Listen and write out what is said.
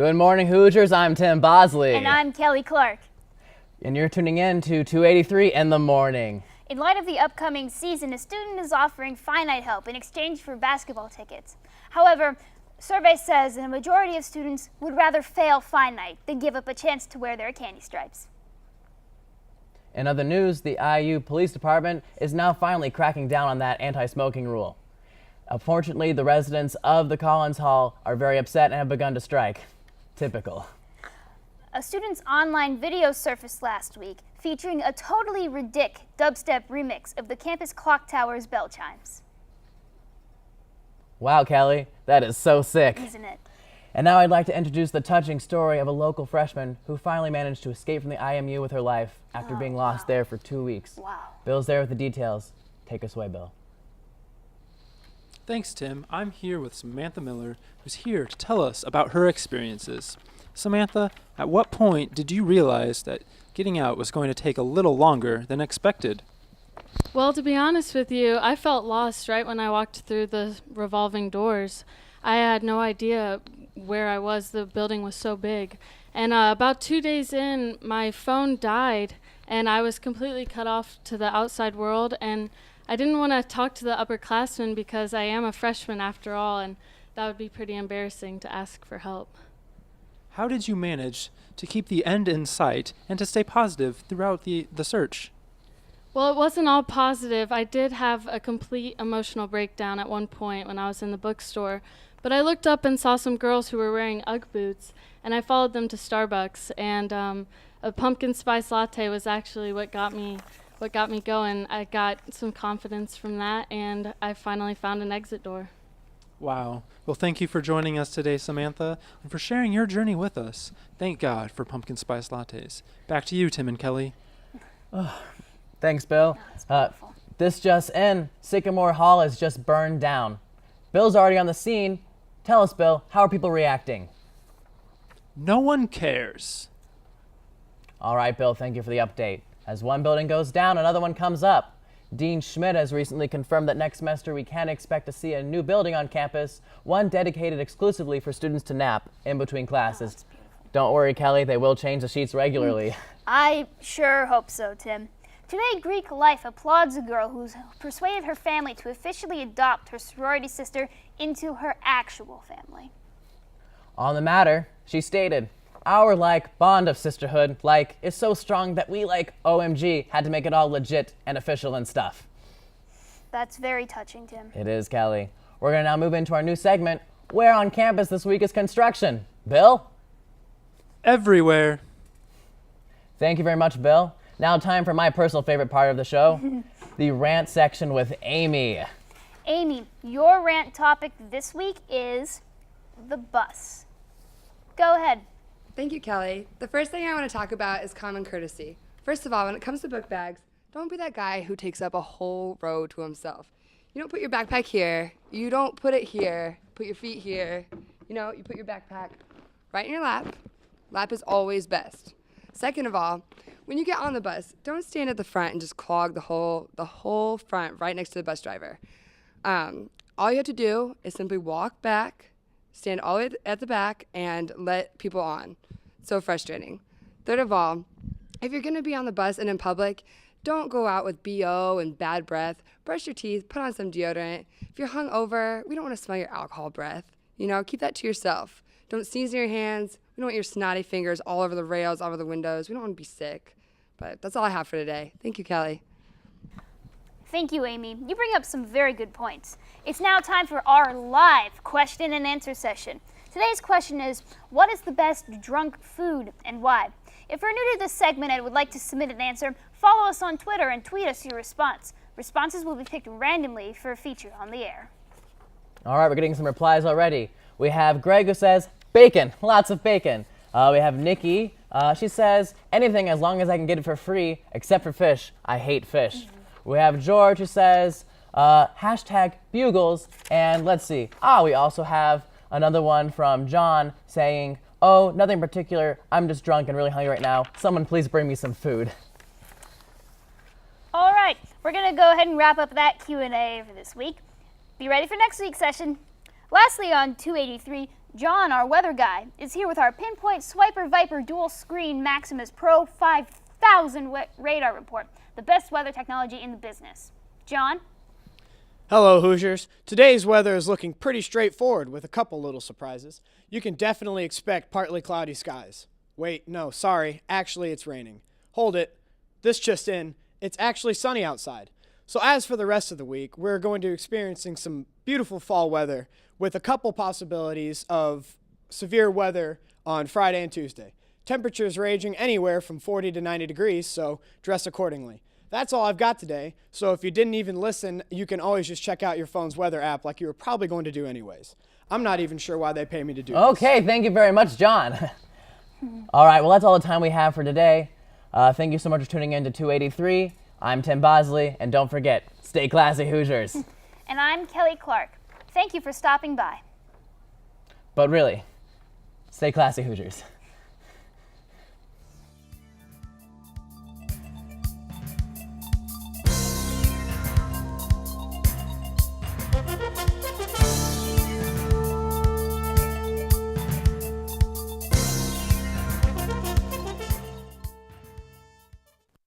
Good morning, Hoosiers. I'm Tim Bosley. And I'm Kelly Clark. And you're tuning in to 283 in the morning. In light of the upcoming season, a student is offering finite help in exchange for basketball tickets. However, survey says that a majority of students would rather fail finite than give up a chance to wear their candy stripes. In other news, the IU Police Department is now finally cracking down on that anti-smoking rule. Unfortunately, the residents of the Collins Hall are very upset and have begun to strike. Typical. A student's online video surfaced last week featuring a totally ridiculous dubstep remix of the campus clock tower's bell chimes. Wow, Kelly, that is so sick. Isn't it? And now I'd like to introduce the touching story of a local freshman who finally managed to escape from the IMU with her life after being lost there for 2 weeks. Wow. Bill's there with the details. Take us away, Bill. Thanks, Tim. I'm here with Samantha Miller, who's here to tell us about her experiences. Samantha, at what point did you realize that getting out was going to take a little longer than expected? Well, to be honest with you, I felt lost right when I walked through the revolving doors. I had no idea where I was. The building was so big. And about 2 days in, my phone died, and I was completely cut off to the outside world. And I didn't want to talk to the upperclassmen because I am a freshman after all, and that would be pretty embarrassing to ask for help. How did you manage to keep the end in sight and to stay positive throughout the search? Well, it wasn't all positive. I did have a complete emotional breakdown at one point when I was in the bookstore, but I looked up and saw some girls who were wearing Ugg boots, and I followed them to Starbucks, and a pumpkin spice latte was actually what got me going. I got some confidence from that, and I finally found an exit door. Wow. Well, thank you for joining us today, Samantha, and for sharing your journey with us. Thank God for pumpkin spice lattes. Back to you, Tim and Kelly. Thanks, Bill. This just in, Sycamore Hall is just burned down. Bill's already on the scene. Tell us, Bill, how are people reacting? No one cares. All right, Bill, thank you for the update. As one building goes down, another one comes up. Dean Schmidt has recently confirmed that next semester we can expect to see a new building on campus, one dedicated exclusively for students to nap in between classes. Don't worry, Kelly, they will change the sheets regularly. I sure hope so, Tim. Today, Greek Life applauds a girl who's persuaded her family to officially adopt her sorority sister into her actual family. On the matter, she stated, "Our bond of sisterhood is so strong that we OMG had to make it all legit and official and stuff." That's very touching, Tim. It is, Kelly. We're going to now move into our new segment, Where on Campus This Week is Construction. Bill? Everywhere. Thank you very much, Bill. Now time for my personal favorite part of the show, the rant section with Amy. Amy, your rant topic this week is the bus. Go ahead. Thank you, Kelly. The first thing I want to talk about is common courtesy. First of all, when it comes to book bags, don't be that guy who takes up a whole row to himself. You don't put your backpack here. You don't put it here. Put your feet here. You put your backpack right in your lap. Lap is always best. Second of all, when you get on the bus, don't stand at the front and just clog the whole front right next to the bus driver. All you have to do is simply walk back, stand all the way at the back, and let people on. So frustrating. Third of all, if you're going to be on the bus and in public, don't go out with BO and bad breath. Brush your teeth, put on some deodorant. If you're hungover, we don't want to smell your alcohol breath. Keep that to yourself. Don't sneeze in your hands. We don't want your snotty fingers all over the rails, all over the windows. We don't want to be sick. But that's all I have for today. Thank you, Kelly. Thank you, Amy. You bring up some very good points. It's now time for our live question and answer session. Today's question is, what is the best drunk food and why? If you're new to this segment and would like to submit an answer, follow us on Twitter and tweet us your response. Responses will be picked randomly for a feature on the air. All right, we're getting some replies already. We have Greg who says, bacon, lots of bacon. We have Nikki. She says, anything as long as I can get it for free, except for fish. I hate fish. We have George who says, hashtag bugles. And let's see. We also have another one from John saying, oh, nothing particular. I'm just drunk and really hungry right now. Someone please bring me some food. All right, we're going to go ahead and wrap up that Q&A for this week. Be ready for next week's session. Lastly, on 283, John, our weather guy, is here with our Pinpoint Swiper Viper Dual Screen Maximus Pro 5000 radar report, the best weather technology in the business. John? Hello, Hoosiers. Today's weather is looking pretty straightforward with a couple little surprises. You can definitely expect partly cloudy skies. Wait, no, sorry. Actually, it's raining. Hold it. This just in. It's actually sunny outside. So as for the rest of the week, we're going to be experiencing some beautiful fall weather with a couple possibilities of severe weather on Friday and Tuesday. Temperatures ranging anywhere from 40 to 90 degrees, so dress accordingly. That's all I've got today, so if you didn't even listen, you can always just check out your phone's weather app like you were probably going to do anyways. I'm not even sure why they pay me to do this. Okay, thank you very much, John. All right, well, that's all the time we have for today. Thank you so much for tuning in to 283. I'm Tim Bosley, and don't forget, stay classy, Hoosiers. And I'm Kelly Clark. Thank you for stopping by. But really, stay classy, Hoosiers.